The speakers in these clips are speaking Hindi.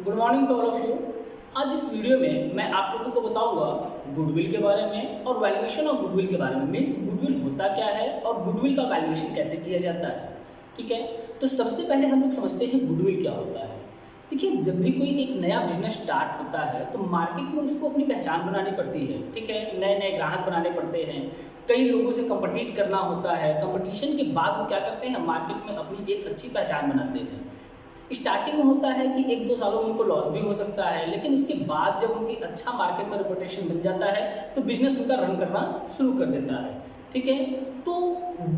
Good morning to all of you. आज इस वीडियो में मैं आप लोगों को बताऊंगा गुडविल के बारे में और वैल्यूएशन ऑफ गुडविल के बारे में। मीन्स गुडविल होता क्या है और गुडविल का वैल्यूएशन कैसे किया जाता है। ठीक है, तो सबसे पहले हम लोग समझते हैं गुडविल क्या होता है। देखिए, जब भी कोई एक नया बिजनेस स्टार्ट होता है तो मार्केट में उसको अपनी पहचान बनानी पड़ती है। ठीक है, नए नए ग्राहक बनाने पड़ते हैं, कई लोगों से कंपीट करना होता है। कंपटीशन के बाद वो क्या करते हैं, मार्केट में अपनी एक अच्छी पहचान बनाते हैं। स्टार्टिंग में होता है कि 1-2 सालों में उनको लॉस भी हो सकता है, लेकिन उसके बाद जब उनकी अच्छा मार्केट में रेपुटेशन बन जाता है तो बिजनेस उनका रन करना शुरू कर देता है। ठीक है, तो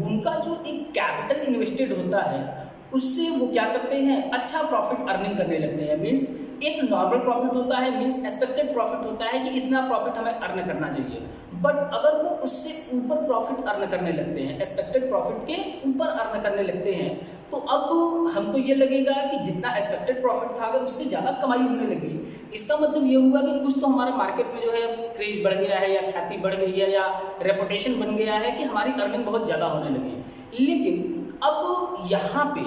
उनका जो एक कैपिटल इन्वेस्टेड होता है उससे वो क्या करते हैं, अच्छा प्रॉफिट अर्निंग करने लगते हैं। मीन्स एक नॉर्मल प्रॉफिट होता है, मीन्स एक्सपेक्टेड प्रॉफिट होता है कि इतना प्रॉफिट हमें अर्न करना चाहिए। बट अगर वो उससे ऊपर प्रॉफिट अर्न करने लगते हैं, एक्सपेक्टेड प्रॉफिट के ऊपर अर्न करने लगते हैं, तो अब हमको ये लगेगा कि जितना एक्सपेक्टेड प्रॉफिट था अगर उससे ज़्यादा कमाई होने लगी, इसका मतलब ये हुआ कि कुछ तो हमारे मार्केट में जो है क्रेज बढ़ गया है या ख्याति बढ़ गई है या रेपुटेशन बन गया है कि हमारी अर्निंग बहुत ज़्यादा होने लगी। लेकिन अब यहाँ पे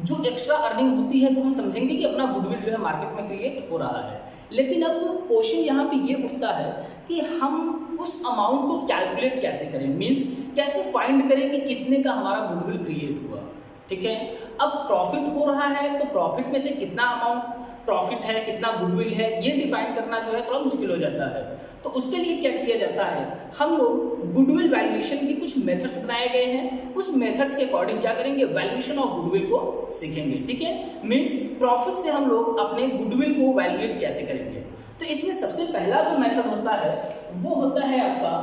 जो एक्स्ट्रा अर्निंग होती है तो हम समझेंगे कि अपना गुडविल जो है मार्केट में क्रिएट हो रहा है। लेकिन अब क्वेश्चन यहाँ पे ये उठता है कि हम उस अमाउंट को कैलकुलेट कैसे करें, मीन्स कैसे फाइंड करें कि कितने का हमारा गुडविल क्रिएट हुआ। ठीक है, अब प्रॉफिट हो रहा है तो प्रॉफिट में से कितना अमाउंट प्रॉफिट है, कितना गुडविल है, ये डिफाइन करना जो है थोड़ा मुश्किल हो जाता है। तो उसके लिए क्या किया जाता है, हम लोग गुडविल वैल्यूएशन की कुछ मेथड्स बनाए गए हैं, उस मेथड्स के अकॉर्डिंग क्या करेंगे, वैल्यूएशन ऑफ गुडविल को सीखेंगे। ठीक है, मीन्स प्रॉफिट से हम लोग अपने गुडविल को वैल्यूएट कैसे करेंगे। तो इसमें सबसे पहला जो मेथड होता है वो होता है आपका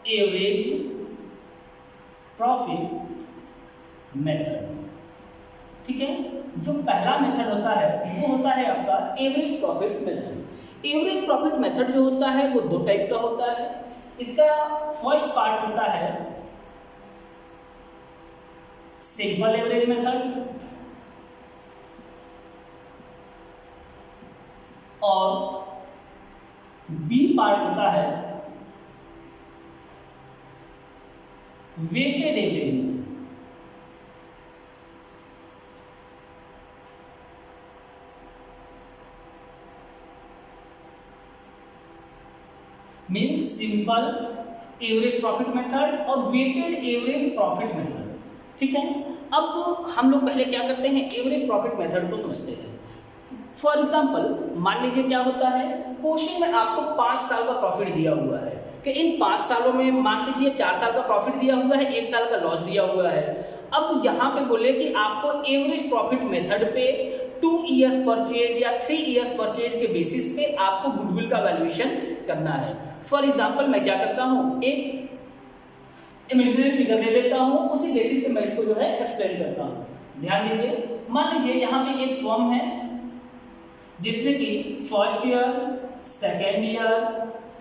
एवरेज प्रॉफिट मेथड। ठीक है, जो पहला मेथड होता है वो होता है आपका average profit method. Average profit method जो होता है वो दो टाइप का होता है। इसका फर्स्ट पार्ट होता है सिंपल एवरेज मेथड और बी पार्ट होता है weighted average method. Means simple average profit method और वेटेड एवरेज प्रॉफिट मेथड। ठीक है, अब हम लोग पहले क्या करते हैं, एवरेज प्रॉफिट मेथड को समझते हैं। फॉर एग्जाम्पल मान लीजिए क्या होता है, क्वेश्चन में आपको 5 साल का प्रॉफिट दिया हुआ है कि इन 5 सालों में मान लीजिए 4 साल का प्रॉफिट दिया हुआ है, 1 साल का लॉस दिया हुआ है। अब यहाँ पे बोले कि आपको एवरेज प्रॉफिट मेथड पे 2 ईयर्स परचेज या 3 ईयर्स परचेज के बेसिस पे आपको गुडविल का वैल्यूएशन करना है। फॉर एग्जाम्पल मैं क्या करता हूँ, एक इमेजिनरी फिगर ले लेता हूँ, उसी बेसिस पे मैं इसको जो है एक्सप्लेन करता हूँ। ध्यान दीजिए, मान लीजिए यहाँ पे एक फर्म है जिसने कि first year, second year,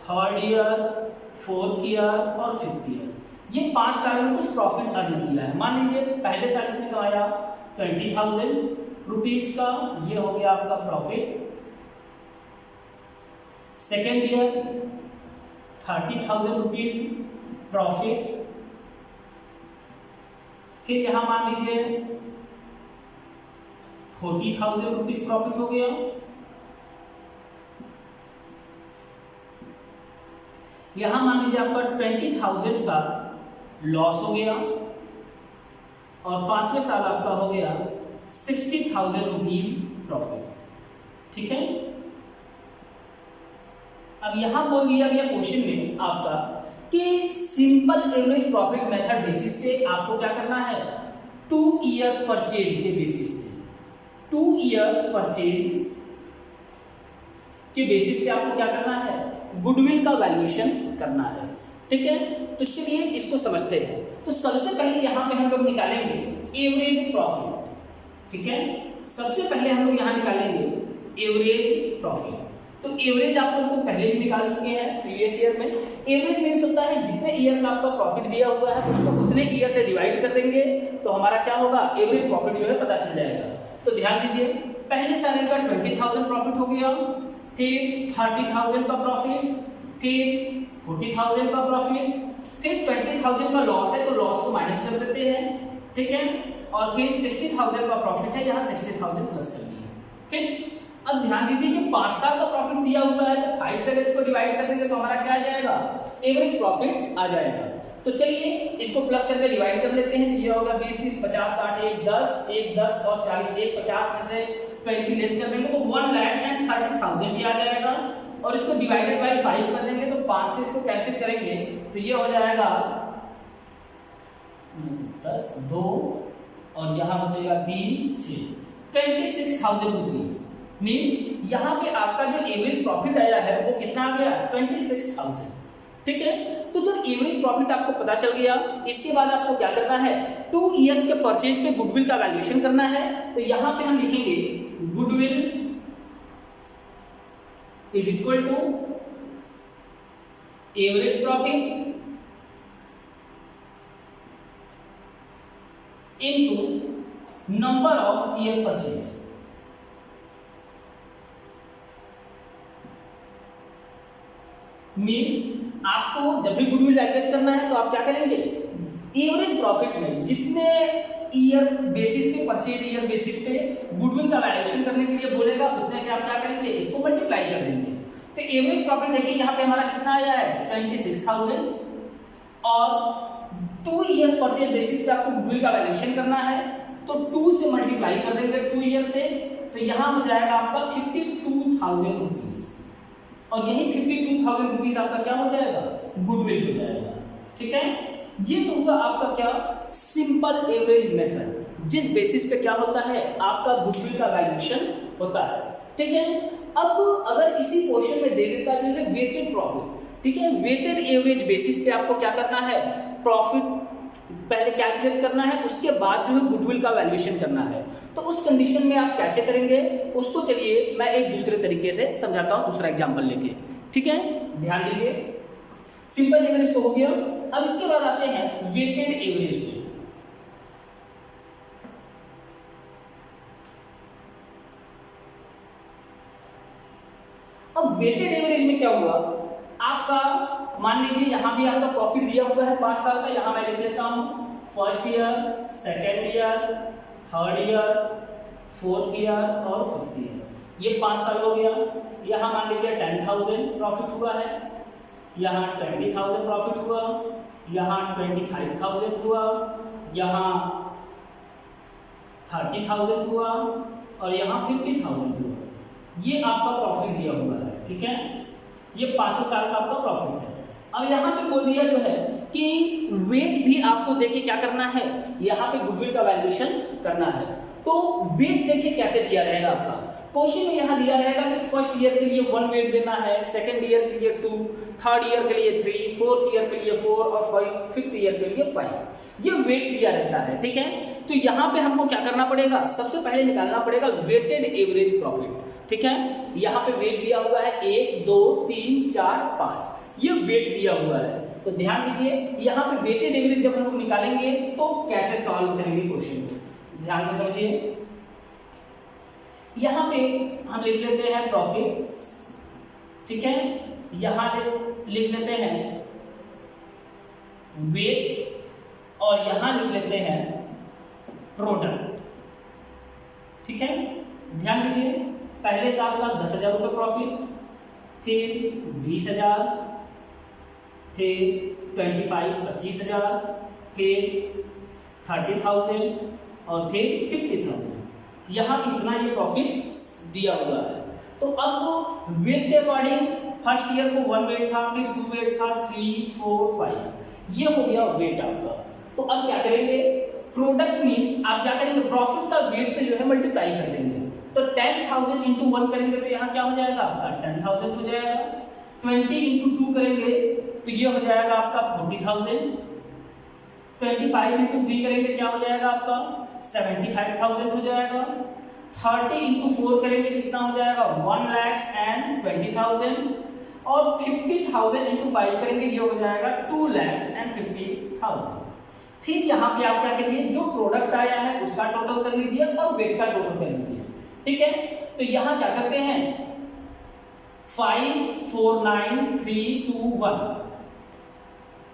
third year, fourth year और फिफ्थ ईयर, ये 5 साल में कुछ प्रॉफिट अर्न किया है। मान लीजिए पहले साल इसने कमाया 20,000 रुपीज का, ये हो गया आपका profit. Second year 30,000 rupees profit. फिर यहां मान लीजिए 40,000 रुपीज प्रॉफिट हो गया। यहां मान लीजिए आपका 20,000 का लॉस हो गया और 5वें साल आपका हो गया 60,000 रुपीज प्रॉफिट। ठीक है, अब यहां बोल दिया गया क्वेश्चन में आपका कि simple average profit method basis पे आपको क्या करना है, 2 ईयर्स परचेज के बेसिस पे, 2 ईयर्स परचेज के बेसिस पे आपको क्या करना है, गुडविल का वैल्यूएशन करना है। ठीक है, तो चलिए इसको समझते हैं। तो सबसे पहले यहां पे हम लोग निकालेंगे एवरेज प्रॉफिट। ठीक है, सबसे पहले हम लोग यहां निकालेंगे एवरेज प्रॉफिट। तो एवरेज आप लोग तो पहले भी निकाल चुके हैं प्रीवियस ईयर में। एवरेज मीन्स होता है जितने ईयर का आपका प्रॉफिट दिया हुआ है उसको उतने ईयर से डिवाइड कर देंगे तो हमारा क्या होगा, एवरेज प्रॉफिट जो है पता चल जाएगा। तो ध्यान दीजिए, पहले साल का 20,000 प्रॉफिट हो गया, फिर 30,000 का प्रॉफिट, फिर 40,000 का प्रॉफिट, फिर 20,000 का लॉस है तो लॉस को माइनस कर देते हैं। ठीक है, और फिर 60,000 का प्रॉफिट है, यहाँ 60,000 प्लस कर दिए। ठीक, अब ध्यान दीजिए कि 5 साल का प्रॉफिट दिया हुआ है, तो 5 से अगर इसको डिवाइड कर देंगे तो हमारा क्या आ जाएगा, एवरेज प्रॉफिट आ जाएगा। तो चलिए इसको प्लस करके डिवाइड कर लेते हैं। ये होगा 20, 30, 50, 60, 1, 10, 1, 10 और 40, 1, 50 में से 20 लेस कर देंगे तो 1,30,000 ही आ जाएगा। और इसको डिवाइडेड बाय 5 कर देंगे तो 5 से इसको कैंसिल करेंगे तो ये हो जाएगा 10, 2 और यहाँ बचेगा 3, 6, 26,000 रुपीज। मीन्स यहाँ पे आपका जो एवरेज प्रॉफिट आया है वो कितना आ गया, 26,000। ठीक है, तो जब एवरेज प्रॉफिट आपको पता चल गया, इसके बाद आपको क्या करना है, 2 इयर्स के परचेज पे गुडविल का वैल्यूएशन करना है। तो यहाँ पे हम लिखेंगे goodwill is equal to average profit into number of year purchase. मीन्स आपको जब भी गुडविल कैलकुलेट करना है तो आप क्या करेंगे, एवरेज प्रॉफिट में जितने ईयर बेसिस पे, परचेज ईयर बेसिस पे गुडविल का वैल्यूएशन करने के लिए बोलेगा उतने से आप क्या करेंगे, इसको मल्टीप्लाई कर देंगे। तो एवरेज प्रॉफिट देखिए यहाँ पे हमारा कितना आया है, 26,000 और 2 इयर्स परचेज बेसिस पे आपको गुडविल का वैल्यूएशन करना है तो 2 से मल्टीप्लाई कर देंगे 2 ईयर से, तो यहाँ हो जाएगा आपका 52,000 रुपीज। और यही 52,000 रुपीज आपका क्या हो जाएगा, गुडविल हो जाएगा। ठीक है, ये तो हुआ आपका क्या, सिंपल एवरेज मेथड, जिस बेसिस पे क्या होता है, आपका गुडविल का वैल्यूएशन होता है। ठीक है, अब अगर इसी क्वेश्चन में दे देता जो है वेटेड प्रॉफिट, ठीक है, वेटेड एवरेज बेसिस पे आपको क्या करना है, प्रॉफिट पहले कैलकुलेट करना है, उसके बाद जो है गुडविल का वैल्यूएशन करना है। तो उस कंडीशन में आप कैसे करेंगे उसको चलिए मैं एक दूसरे तरीके से समझाता हूं, दूसरा एग्जांपल लेके। ठीक है, ध्यान दीजिए, सिंपल एवरेज तो हो गया। अब इसके बाद आते हैं वेटेड एवरेज पे। अब वेटेड एवरेज में क्या हुआ, आपका मान लीजिए यहाँ भी आपका प्रॉफिट दिया हुआ है 5 साल का, यहाँ मैं लिख लेता हूँ first year, second year, third year, fourth year और फिफ्थ ईयर, ये 5 साल हो गया। यहाँ मान लीजिए 10,000 प्रॉफिट हुआ है, यहाँ 20,000 प्रॉफिट हुआ, यहाँ 25,000 हुआ, यहाँ 30,000 हुआ और यहाँ 50,000 हुआ। ये आपका प्रॉफिट दिया हुआ है। ठीक है, ये 5 साल का आपका प्रॉफिट है। अब यहाँ पे बोल दिया जो है कि वेट भी आपको देके क्या करना है, यहाँ पे गुडविल का वैल्यूएशन करना है। तो वेट देखिए कैसे दिया रहेगा आपका, क्वेश्चन में यहाँ दिया रहेगा कि फर्स्ट ईयर के लिए 1 वेट देना है, सेकंड ईयर के लिए 2, थर्ड ईयर के लिए 3, फोर्थ ईयर के लिए 4 और फिफ्थ ईयर के लिए 5। ये वेट दिया रहता है। ठीक है, तो यहाँ पे हमको क्या करना पड़ेगा, सबसे पहले निकालना पड़ेगा वेटेड एवरेज प्रॉफिट। ठीक है, यहाँ पे वेट दिया हुआ है 1, 2, 3, 4, 5, ये वेट दिया हुआ है। तो ध्यान दीजिए यहाँ पे वेटेड एवरेज जब हम लोग निकालेंगे तो कैसे सॉल्व करेंगे क्वेश्चन को, ध्यान से समझिए। यहाँ पे हम लिख लेते हैं प्रॉफिट, ठीक है, यहाँ पे लिख लेते हैं वेट और यहाँ लिख लेते हैं प्रोडक्ट। ठीक है, ध्यान दीजिए, पहले साल का 10,000 रुपये प्रॉफिट, फिर 20,000, फिर 25,000, फिर 30,000 और फिर 50,000। यहाँ इतना ये प्रॉफिट दिया हुआ है। तो अब वेट के अकॉर्डिंग फर्स्ट ईयर को 1 वेट था, फिर 2 वेट था, 3, 4, 5, ये हो गया वेट आपका। तो अब क्या करेंगे, प्रोडक्ट मीन्स आप क्या करेंगे, प्रॉफिट का वेट से जो है मल्टीप्लाई कर देंगे। तो 10,000 इंटू 1 करेंगे तो यहाँ क्या हो जाएगा आपका 10,000 हो जाएगा। 20 इंटू 2 करेंगे तो ये हो जाएगा आपका 40,000। 25 इंटू 3 करेंगे क्या हो जाएगा आपका 75,000 हो जाएगा। 30 इंटू 4 करेंगे कितना हो जाएगा 1,20,000 और 50,000 इंटू 5 करेंगे ये हो जाएगा 2,50,000। फिर यहाँ पे आप क्या करिए, जो प्रोडक्ट आया है उसका टोटल कर लीजिए और वेट का टोटल कर लीजिए। ठीक है, तो यहाँ क्या करते हैं 5, 4, 9, 3, 2, 1,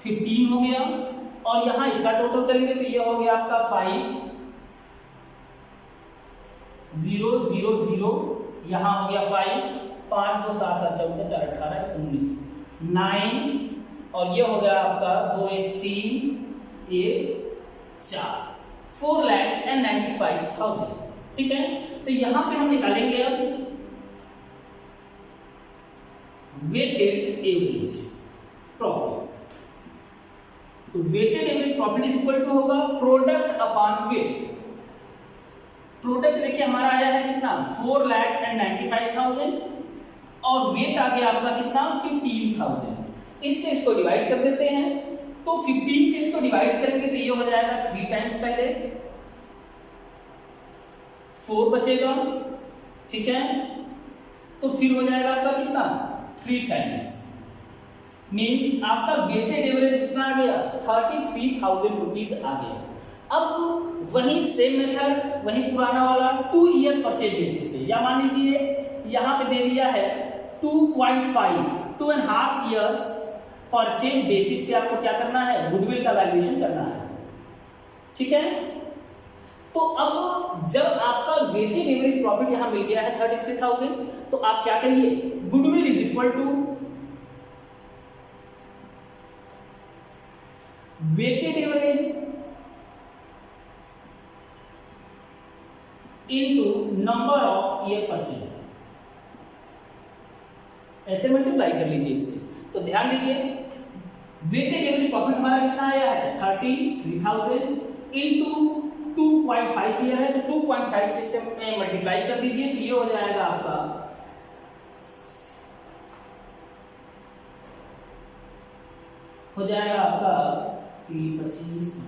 15 हो गया और यहाँ इसका टोटल करेंगे तो ये हो गया आपका 5, 0 0 0, यहाँ हो गया 5, 5 2 7 7 14 4 18 19 9, और ये हो गया आपका 2 1 3 1 4, 4,95,000। ठीक है, तो यहाँ पे हम निकालेंगे अब वेटेड एवरेज प्रॉफिट। तो weighted average profit is equal to होगा प्रोडक्ट अपॉन वेट। प्रोडक्ट देखिए हमारा आया है कितना 4,95,000 और वेट आ गया आपका कितना 15,000। इससे इसको डिवाइड कर देते हैं, तो 15 से इसको डिवाइड करेंगे तो ये हो जाएगा 3 टाइम्स, पहले 4 बचेगा। ठीक है, तो फिर हो जाएगा आपका कितना 3 टाइम्स, मींस आपका वेटेड एवरेज कितना आ गया 33,000 रुपीज आ गया। अब वही सेम मेथड, वही पुराना वाला 2 इयर्स परचेज बेसिस पे, या मान लीजिए यहाँ पे दे दिया है 2.5 इयर्स परचेज बेसिस पे आपको क्या करना है, गुडविल का वैल्यूएशन करना है। ठीक है, तो अब जब आपका वेटेड एवरेज प्रॉफिट यहाँ मिल गया है 33,000, तो आप क्या करिए, goodwill is equal to weighted average into number of year purchase, ऐसे मल्टीप्लाई कर लीजिए इससे। तो ध्यान दीजिए वेटेड एवरेज प्रॉफिट हमारा कितना आया है 33,000 इनटू 2.5 ईयर है, तो 2.5 से इससे मल्टीप्लाई कर दीजिए, तो ये हो जाएगा आपका हो जाएगा आपका 25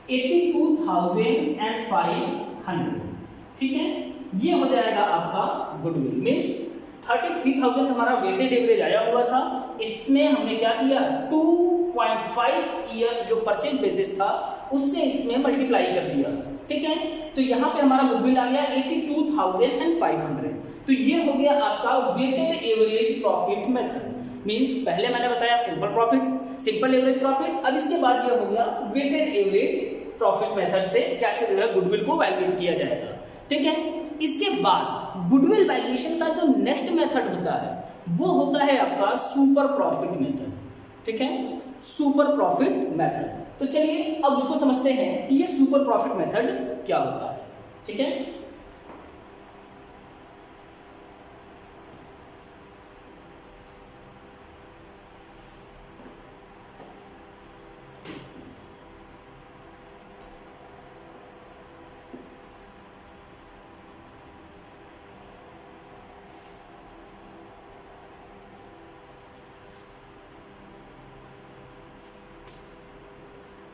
82,500। ठीक है, ये हो जाएगा आपका गुडविल। मीन्स 33,000 हमारा वेटेड एवरेज आया हुआ था, इसमें हमने क्या किया 2.5 इयर्स जो परचेज बेसिस था उससे इसमें मल्टीप्लाई कर दिया। ठीक है, तो यहाँ पे हमारा गुडविल आ गया 82,500। तो ये हो गया आपका weighted average profit method. Means पहले मैंने बताया simple profit, simple average profit, अब इसके बाद ये हो गया वेटेड एवरेज प्रॉफिट मेथड से कैसे जो है गुडविल को वैल्यूएट किया जाएगा। ठीक है, इसके बाद गुडविल वैल्यूएशन का जो नेक्स्ट मेथड होता है वो होता है आपका सुपर प्रॉफिट मेथड। ठीक है, सुपर प्रॉफिट मेथड। तो चलिए अब उसको समझते हैं कि ये सुपर प्रॉफिट मेथड क्या होता है। ठीक है,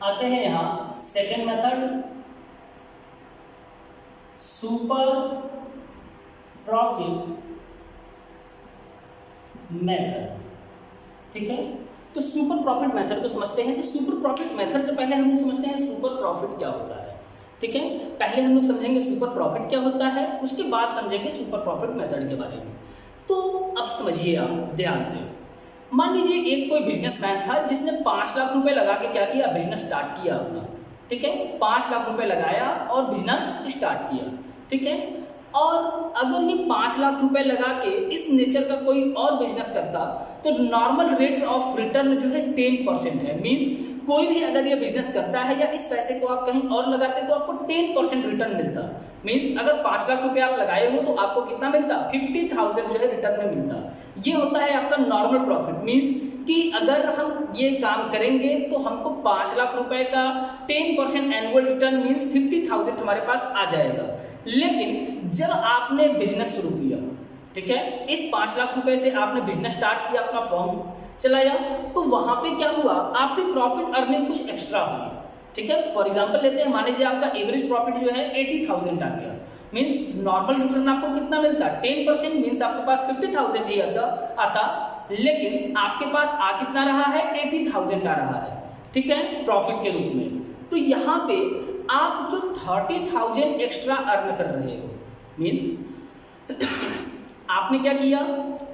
आते हैं यहां second method super profit method. ठीक है, तो सुपर प्रॉफिट मेथड को समझते हैं। तो सुपर प्रॉफिट मेथड से पहले हम लोग समझते हैं सुपर प्रॉफिट क्या होता है। ठीक है, पहले हम लोग समझेंगे सुपर प्रॉफिट क्या होता है, उसके बाद समझेंगे सुपर प्रॉफिट मेथड के बारे में। तो अब समझिए आप ध्यान से, मान लीजिए एक कोई बिजनेसमैन था जिसने 5 लाख रुपए लगा के क्या किया, बिजनेस स्टार्ट किया अपना। ठीक है, 5 लाख रुपए लगाया और बिजनेस स्टार्ट किया। ठीक है, और अगर ये 5 लाख रुपए लगा के इस नेचर का कोई और बिजनेस करता तो नॉर्मल रेट ऑफ रिटर्न जो है 10% है। मींस कोई भी अगर ये बिजनेस करता है या इस पैसे को आप कहीं और लगाते तो आपको 10% रिटर्न मिलता। मींस अगर 5 लाख रुपए आप लगाए हो तो आपको कितना मिलता, 50,000 जो है रिटर्न में मिलता। ये होता है आपका नॉर्मल प्रॉफिट। मींस कि अगर हम ये काम करेंगे तो हमको 5 लाख रुपए का 10% एनुअल रिटर्न मींस 50,000 हमारे पास आ जाएगा। लेकिन जब आपने बिजनेस शुरू किया, ठीक है, इस 5 लाख रुपए से आपने बिजनेस स्टार्ट किया, अपना फॉर्म चलाया, तो वहां पे क्या हुआ, आपकी प्रॉफिट अर्निंग कुछ एक्स्ट्रा हुई। ठीक है, फॉर एग्जांपल लेते हैं, मान लीजिए आपका एवरेज प्रॉफिट जो है 80,000 आ गया। मींस नॉर्मल रिटर्न आपको कितना मिलता, 10%, मींस आपके पास 50,000 ही आता, लेकिन आपके पास आ कितना रहा है, 80,000 आ रहा है। ठीक है, प्रॉफिट के रूप में। तो यहाँ पे आप जो 30,000 एक्स्ट्रा अर्न कर रहे हो, मींस आपने क्या किया,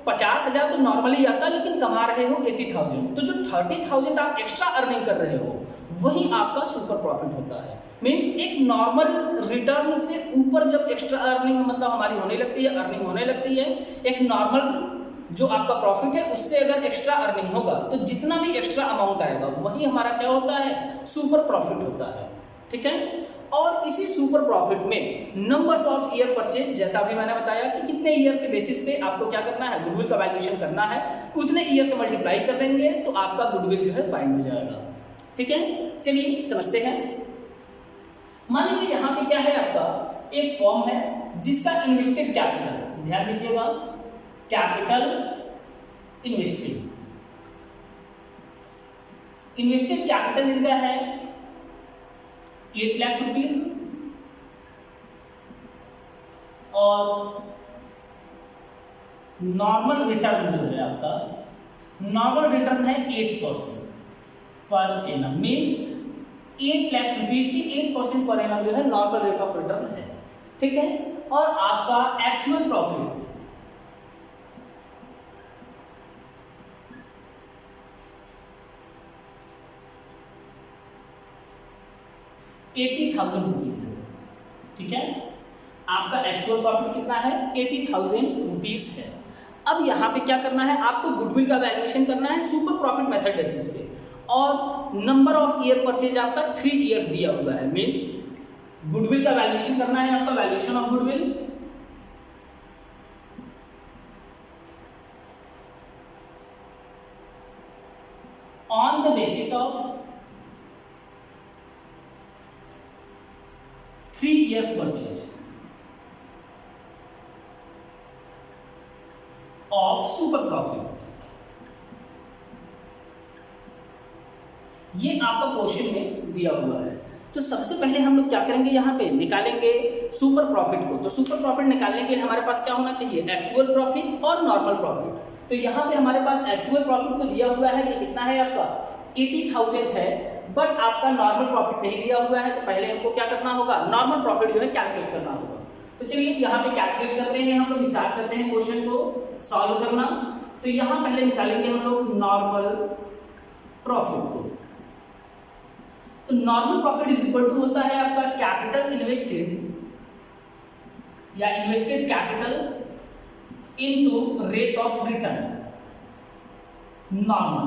50,000 तो नॉर्मली आता, लेकिन कमा रहे हो 80,000, तो जो 30,000 आप एक्स्ट्रा अर्निंग कर रहे हो वही आपका सुपर प्रॉफिट होता है। मीन्स एक नॉर्मल रिटर्न से ऊपर जब एक्स्ट्रा अर्निंग मतलब हमारी होने लगती है, अर्निंग होने लगती है, एक नॉर्मल जो आपका प्रॉफिट है उससे अगर एक्स्ट्रा अर्निंग होगा तो जितना भी एक्स्ट्रा अमाउंट आएगा वही हमारा क्या होता है, सुपर प्रॉफिट होता है। ठीक है, और इसी सुपर प्रॉफिट में नंबर्स ऑफ ईयर परचेज, जैसा अभी मैंने बताया कि कितने ईयर के बेसिस पे आपको क्या करना है, गुडविल का वैल्यूएशन करना है, उतने ईयर से मल्टीप्लाई कर देंगे तो आपका गुडविल जो है फाइंड हो जाएगा। ठीक है, चलिए समझते हैं। मान लीजिए यहाँ पे क्या है, आपका एक फॉर्म है जिसका इन्वेस्टेड कैपिटल, ध्यान दीजिएगा, कैपिटल इन्वेस्टेड, इन्वेस्टेड कैपिटल इनका है 8 लाख रुपीज और नॉर्मल रिटर्न जो है आपका, नॉर्मल रिटर्न है 8% per annum, means 8 lakh rupees की 8% पर एनम जो है नॉर्मल रेट ऑफ रिटर्न है। ठीक है, और आपका एक्चुअल प्रॉफिट 80,000 रुपीज है। ठीक है, आपका एक्चुअल प्रॉफिट कितना है, 80,000 रुपीज है। अब यहाँ पे क्या करना है, आपको गुडविल का वैल्यूएशन करना है सुपर प्रॉफिट मेथड बेसिस पे, और नंबर ऑफ ईयर परचेज आपका 3 इयर्स दिया हुआ है। मींस गुडविल का वैल्यूएशन करना है आपका, valuation of goodwill on the basis of 3 years purchase of super profit. ये आपका क्वेश्चन में दिया हुआ है। तो सबसे पहले हम लोग क्या करेंगे, यहाँ पे निकालेंगे सुपर प्रॉफिट को। तो सुपर प्रॉफिट निकालने के लिए हमारे पास क्या होना चाहिए, एक्चुअल प्रॉफिट और नॉर्मल प्रॉफिट। तो यहाँ पे हमारे पास एक्चुअल प्रॉफिट तो दिया हुआ है कि कितना है आपका, 80,000 है, बट आपका नॉर्मल प्रॉफिट नहीं दिया हुआ है। तो पहले हमको क्या करना होगा, नॉर्मल प्रॉफिट जो है कैलकुलेट करना होगा। तो चलिए यहाँ पे कैलकुलेट करते हैं, हम लोग स्टार्ट करते हैं क्वेश्चन को सॉल्व करना। तो यहाँ पहले निकालेंगे हम लोग नॉर्मल प्रॉफिट को। तो normal profit is equal to होता है आपका कैपिटल इन्वेस्टेड या invested capital into rate of return. Normal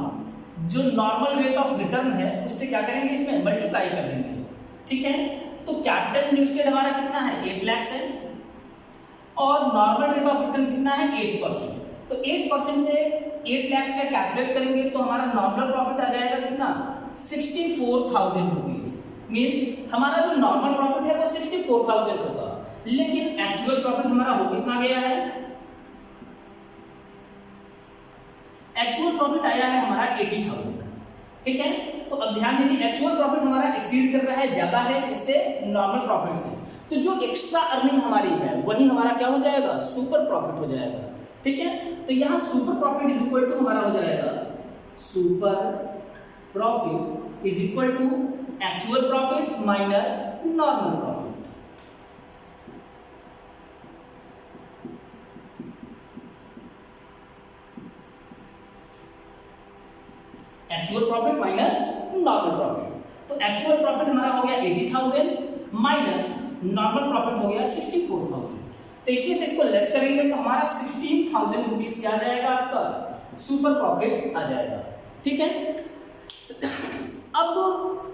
जो नॉर्मल रेट ऑफ रिटर्न है उससे क्या करेंगे, इसमें मल्टीप्लाई कर देंगे। ठीक है, तो कैपिटल इन्वेस्टेड हमारा कितना है, 8 लाख है, और नॉर्मल रेट ऑफ रिटर्न कितना है, 8%। तो 8% से 8 लाख का कैलकुलेट करेंगे तो हमारा नॉर्मल प्रॉफिट आ जाएगा कितना, 64,000 रुपीज। मीन्स हमारा जो नॉर्मल प्रॉफिट है वो 64,000 होगा, लेकिन एक्चुअल प्रॉफिट हमारा हो कितना गया है, एक्चुअल प्रॉफिट आया है हमारा 80,000। ठीक है, तो अब ध्यान दीजिए, एक्चुअल प्रॉफिट हमारा एक्सीड कर रहा है, ज्यादा है इससे नॉर्मल प्रॉफिट से। तो जो एक्स्ट्रा अर्निंग हमारी है वही हमारा क्या हो जाएगा, सुपर प्रॉफिट हो जाएगा। ठीक है, तो यहाँ super profit is equal to हमारा हो जाएगा, super profit is equal to actual profit minus normal profit. Actual profit minus normal profit. तो एक्चुअल प्रॉफिट हमारा हो गया 80,000 माइनस नॉर्मल प्रॉफिट हो गया 64,000। तो इसमें से इसको लेस करेंगे तो हमारा 16,000 रुपीज क्या आ जाएगा, आपका सुपर प्रॉफिट आ जाएगा। ठीक है, अब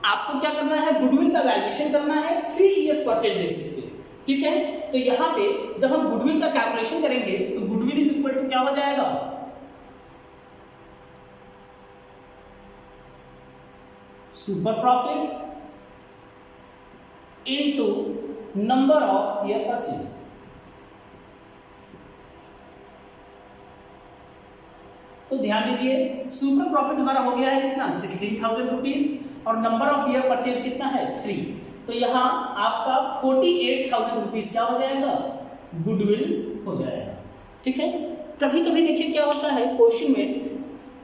आपको क्या करना है, गुडविल का वैल्यूएशन करना है 3 इयर्स परचेज बेसिस पे। ठीक है, तो यहाँ पे जब हम गुडविल का कैलकुलेशन करेंगे तो गुडविल इज इक्वल टू क्या हो जाएगा, super profit into number of year purchase. तो ध्यान दीजिए, सुपर प्रॉफिट हमारा हो गया है कितना, 16,000 रुपीज, और नंबर ऑफ ईयर परचेज कितना है, 3। तो यहाँ आपका 48,000 रुपीज क्या हो जाएगा, गुडविल हो जाएगा। ठीक है, कभी कभी देखिए क्या होता है, क्वेश्चन में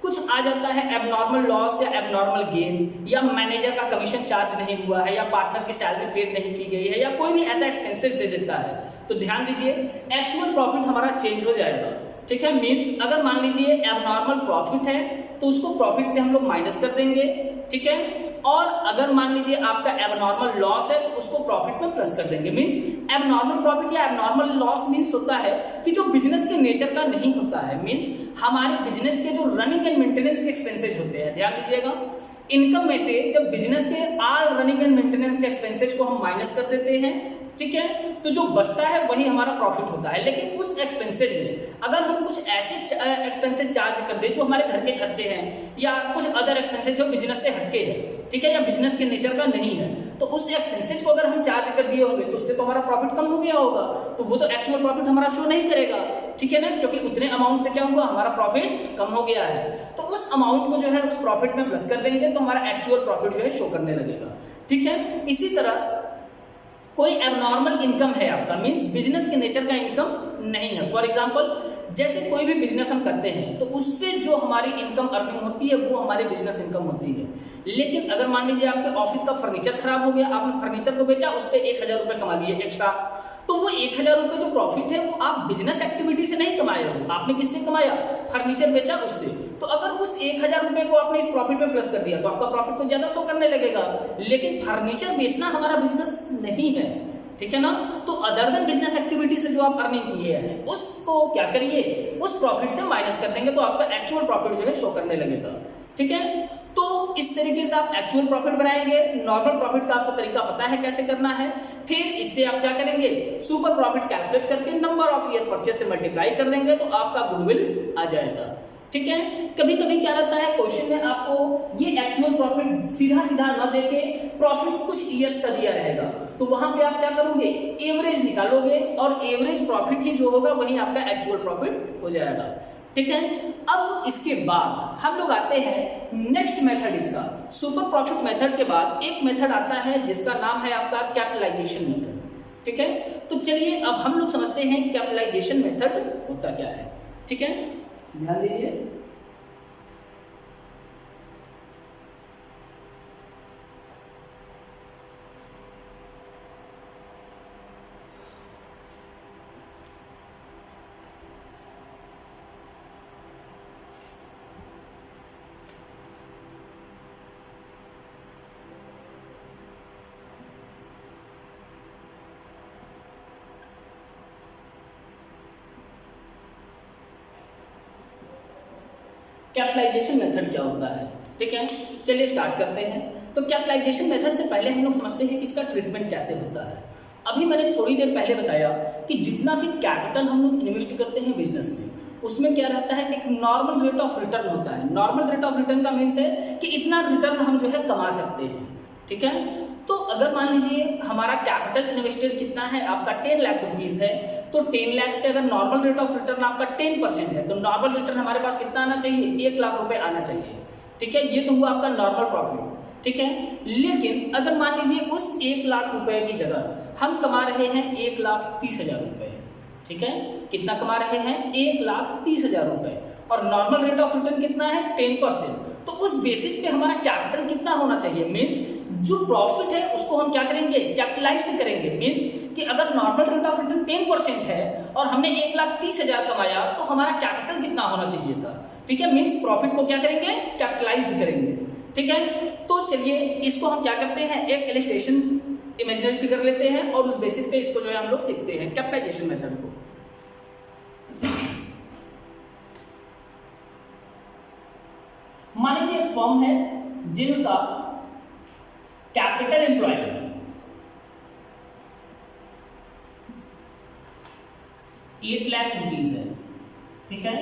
कुछ आ जाता है एबनॉर्मल लॉस या एबनॉर्मल गेन, या मैनेजर का कमीशन चार्ज नहीं हुआ है, या पार्टनर की सैलरी पेड नहीं की गई है, या कोई भी ऐसा एक्सपेंसेस दे देता है, तो ध्यान दीजिए एक्चुअल प्रॉफिट हमारा चेंज हो जाएगा। ठीक है, मींस अगर मान लीजिए एबनॉर्मल प्रॉफिट है तो उसको प्रॉफिट से हम लोग माइनस कर देंगे। ठीक है, और अगर मान लीजिए आपका एबनॉर्मल लॉस है तो उसको प्रॉफिट में प्लस कर देंगे। मींस एबनॉर्मल प्रॉफिट या एबनॉर्मल लॉस मींस होता है कि जो बिजनेस के नेचर का नहीं होता है, मींस हमारे बिजनेस के जो रनिंग एंड मेंटेनेंस एक्सपेंसेज होते हैं, ध्यान दीजिएगा, इनकम में से जब बिजनेस के ऑल रनिंग एंड मेंटेनेंस के एक्सपेंसेज को हम माइनस कर देते हैं, ठीक है, तो जो बचता है वही हमारा प्रॉफिट होता है। लेकिन उस एक्सपेंसेज में अगर हम कुछ ऐसे एक्सपेंसेज चार्ज कर दे जो हमारे घर के खर्चे हैं, या कुछ अदर एक्सपेंसेज जो बिजनेस से हटके हैं, ठीक है, या बिजनेस के नेचर का नहीं है, तो उस एक्सपेंसेज को अगर हम चार्ज कर दिए होंगे तो उससे तो हमारा प्रॉफिट कम हो गया होगा, तो वो तो एक्चुअल प्रॉफिट हमारा शो नहीं करेगा। ठीक है ना, क्योंकि उतने अमाउंट से क्या हुआ, हमारा प्रॉफिट कम हो गया है। तो उस अमाउंट को जो है उस प्रॉफिट में प्लस कर देंगे तो हमारा एक्चुअल प्रॉफिट जो है शो करने लगेगा। ठीक है, इसी तरह कोई एबनॉर्मल इनकम है आपका, मींस बिजनेस के नेचर का इनकम नहीं है। फॉर एग्जांपल जैसे कोई भी बिजनेस हम करते हैं तो उससे जो हमारी इनकम अर्निंग होती है वो हमारी बिजनेस इनकम होती है। लेकिन अगर मान लीजिए आपके ऑफिस का फर्नीचर खराब हो गया, आपने फर्नीचर को बेचा, उस पर 1000 रुपये कमा लिए एक्स्ट्रा, तो वो 1000 रुपये जो प्रॉफिट है वो आप बिजनेस एक्टिविटी से नहीं कमाए हो, आपने किससे कमाया, फर्नीचर बेचा उससे। तो अगर उस 1000 रुपये को आपने इस प्रॉफिट में प्लस कर दिया तो आपका प्रॉफिट तो ज्यादा शो करने लगेगा। लेकिन फर्नीचर बेचना हमारा बिजनेस नहीं है, ठीक है ना, तो अदर देन बिजनेस एक्टिविटी से जो आप अर्निंग किए हैं उसको क्या करिए, उस प्रॉफिट से माइनस कर देंगे तो आपका एक्चुअल प्रॉफिट जो है शो करने लगेगा। ठीक है, तो इस तरीके से आप एक्चुअल प्रॉफिट बनाएंगे। नॉर्मल प्रॉफिट का आपको तरीका पता है कैसे करना है। फिर इससे आप क्या करेंगे, सुपर प्रॉफिट कैलकुलेट करके नंबर ऑफ ईयर परचेज से मल्टीप्लाई कर देंगे तो आपका गुडविल आ जाएगा। ठीक है, कभी कभी क्या रहता है क्वेश्चन में आपको ये एक्चुअल प्रॉफिट सीधा सीधा न देके प्रॉफिट कुछ ईयर्स का दिया रहेगा, तो वहां पे आप क्या करोगे, एवरेज निकालोगे और एवरेज प्रॉफिट ही जो होगा वही आपका एक्चुअल प्रॉफिट हो जाएगा। ठीक है, अब इसके बाद हम लोग आते हैं नेक्स्ट मेथड, इसका सुपर प्रॉफिट मेथड के बाद एक मेथड आता है जिसका नाम है आपका कैपिटलाइजेशन मेथड। ठीक है, तो चलिए अब हम लोग समझते हैं कैपिटलाइजेशन मेथड होता क्या है। ठीक है, ध्यान दीजिए, कैपिटलाइजेशन मेथड क्या होता है। ठीक है, चलिए स्टार्ट करते हैं। तो कैपिटलाइजेशन मेथड से पहले हम लोग समझते हैं कि इसका ट्रीटमेंट कैसे होता है। अभी मैंने थोड़ी देर पहले बताया कि जितना भी कैपिटल हम लोग इन्वेस्ट करते हैं बिजनेस में, उसमें क्या रहता है, एक नॉर्मल रेट ऑफ रिटर्न होता है। नॉर्मल रेट ऑफ रिटर्न का मीन्स है कि इतना रिटर्न हम जो है कमा सकते हैं। ठीक है, तो अगर मान लीजिए हमारा कैपिटल इन्वेस्टेड कितना है, आपका 10 लाख रुपीज़ है, तो 10 लाख से अगर नॉर्मल रेट ऑफ रिटर्न आपका 10% है तो नॉर्मल रिटर्न हमारे पास कितना आना चाहिए, 1 लाख रुपए आना चाहिए। ठीक है, ये तो हुआ आपका नॉर्मल प्रॉफिट। ठीक है, लेकिन अगर मान लीजिए उस 1 लाख रुपए की जगह हम कमा रहे हैं 1,30,000 रुपए। ठीक है, कितना कमा रहे हैं, 1,30,000 रुपए, और नॉर्मल रेट ऑफ रिटर्न कितना है, 10%। तो उस बेसिस पे हमारा कैपिटल कितना होना चाहिए, मीन्स जो प्रॉफिट है उसको हम क्या करेंगे, कैपिटलाइज्ड करेंगे। मीन्स कि अगर नॉर्मल रेट ऑफ रिटर्न 10% है और हमने 1,30,000 कमाया तो हमारा कैपिटल कितना होना चाहिए था। ठीक है, मीन्स प्रॉफिट को क्या करेंगे, कैपिटलाइज्ड करेंगे। ठीक है, तो चलिए इसको हम क्या करते हैं, एक इलस्ट्रेशन इमेजिनरी फिगर लेते हैं और उस बेसिस पे इसको जो है हम लोग सीखते हैं कैपिटलाइजेशन मेथड को। मान लीजिए एक फर्म है जिसका कैपिटल एम्प्लॉय 8 लाख रुपीज है। ठीक है,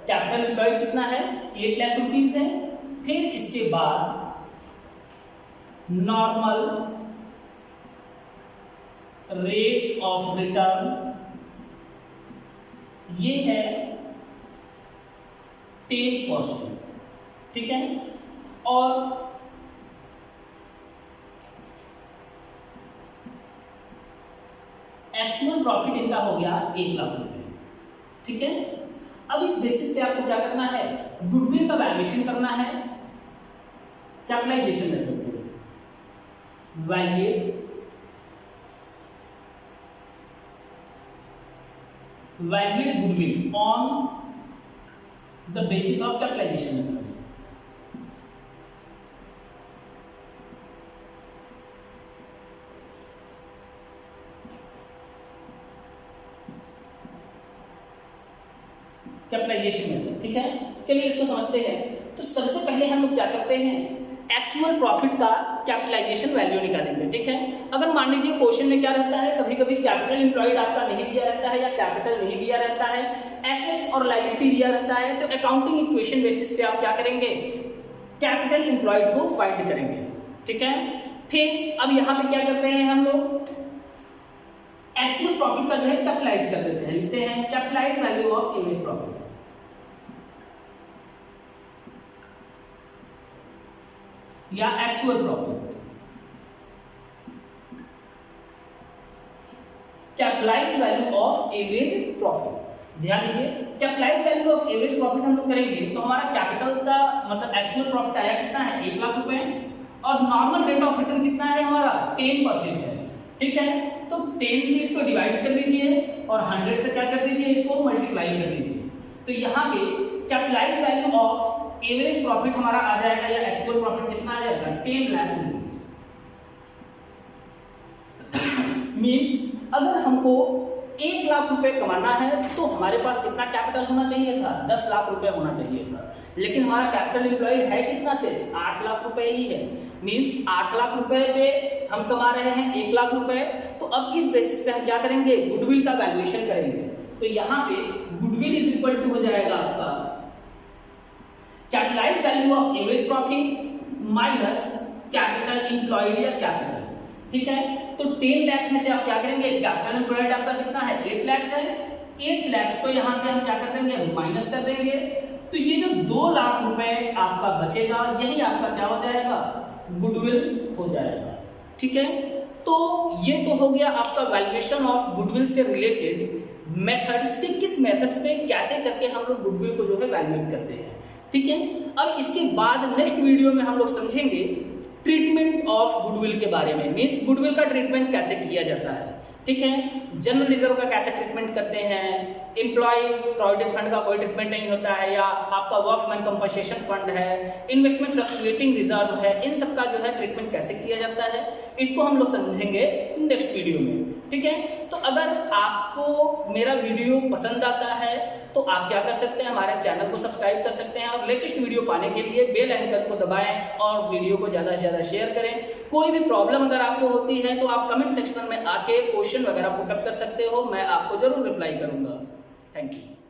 कैपिटल एम्प्लॉयड कितना है, 8 लाख रुपीज है। फिर इसके बाद नॉर्मल रेट ऑफ रिटर्न ये है 10%। ठीक है, और एक्चुअल प्रॉफिट इनका हो गया 1 लाख रुपए। ठीक है, अब इस बेसिस पे आपको क्या करना है, गुडविल का वैल्यूएशन करना है कैपिटलाइजेशन मेथड में। Valuate goodwill on the basis of capitalization method. Capitalization method, ठीक है। चलिए इसको समझते हैं। तो सबसे पहले हम लोग क्या करते हैं, एक्चुअल प्रॉफिट का कैपिटलाइजेशन वैल्यू निकालेंगे, ठीक है। अगर मान लीजिए क्वेश्चन में क्या रहता है, कभी कभी कैपिटल एम्प्लॉयड आपका नहीं दिया रहता है या कैपिटल नहीं दिया रहता है, एसेट्स और लायबिलिटी दिया रहता है, तो अकाउंटिंग इक्वेशन बेसिस पे आप क्या करेंगे, कैपिटल एम्प्लॉयड को फाइंड करेंगे, ठीक है। फिर अब यहाँ पे क्या करते हैं हम लोग, एक्चुअल प्रॉफिट का जो है कैपिटलाइज कर देते हैं, लिखते हैं capitalise value of average profit या actual profit. Capitalise value of average profit, ध्यान दीजिए capitalise value of average profit हम लोग करेंगे तो हमारा कैपिटल का मतलब एक्चुअल प्रॉफिट आया कितना है, 1 लाख रुपए, और नॉर्मल रेट ऑफ रिटर्न कितना है हमारा 10% है, ठीक है। तो 10 से इसको डिवाइड कर लीजिए और 100 से क्या कर दीजिए, इसको मल्टीप्लाई कर दीजिए। तो यहाँ पे capitalize value of average profit हमारा आ जाएगा या एक्चुअल प्रॉफिट कितना आ जाएगा, 10 लाख रुपीस। मींस अगर हमको 1 लाख रुपए कमाना है तो हमारे पास कितना कैपिटल होना चाहिए था, 10 लाख रुपए होना चाहिए था, लेकिन हमारा कैपिटल एम्प्लॉयड है कितना, सिर्फ 8 लाख रुपए ही है। मींस 8 लाख रुपए पे हम कमा रहे हैं 1 लाख रुपए। तो अब इस बेसिस पे हम क्या करेंगे, गुडविल का वैल्यूएशन करेंगे। तो यहाँ पे गुडविल इज इक्वल टू हो जाएगा आपका capitalize value of average profit minus capital employed या कैपिटल, ठीक है। तो 10 लाख में से आप क्या करेंगे, कैपिटल एम्प्लॉयड आपका कितना है, 8 लाख है, 8 लाख को यहाँ से हम क्या कर देंगे, माइनस कर देंगे। तो ये जो 2 लाख रुपए आपका बचेगा यही आपका क्या हो जाएगा, गुडविल हो जाएगा, ठीक है। तो ये तो हो गया आपका वैल्यूएशन ऑफ गुडविल से रिलेटेड मेथड्स के, किस मेथड्स पे कैसे करके हम लोग गुडविल को जो है वैल्यूएट करते हैं, ठीक है। अब इसके बाद नेक्स्ट वीडियो में हम लोग समझेंगे ट्रीटमेंट ऑफ गुडविल के बारे में, मींस गुडविल का ट्रीटमेंट कैसे किया जाता है, ठीक है। जनरल रिजर्व का कैसे ट्रीटमेंट करते हैं, एम्प्लॉइज प्रोविडेंट फंड का कोई ट्रीटमेंट नहीं होता है, या आपका वर्क्समैन कंपनसेशन फंड है, इन्वेस्टमेंट फ्लक्चुएटिंग रिजर्व है, इन सब का जो है ट्रीटमेंट कैसे किया जाता है, इसको हम लोग समझेंगे नेक्स्ट वीडियो में, ठीक है। तो अगर आपको मेरा वीडियो पसंद आता है तो आप क्या कर सकते हैं, हमारे चैनल को सब्सक्राइब कर सकते हैं और लेटेस्ट वीडियो पाने के लिए बेल आइकन को दबाएं और वीडियो को ज़्यादा से ज़्यादा शेयर करें। कोई भी प्रॉब्लम अगर आपको होती है तो आप कमेंट सेक्शन में आके क्वेश्चन वगैरह पुट अप कर सकते हो, मैं आपको जरूर रिप्लाई करूंगा। Thank you.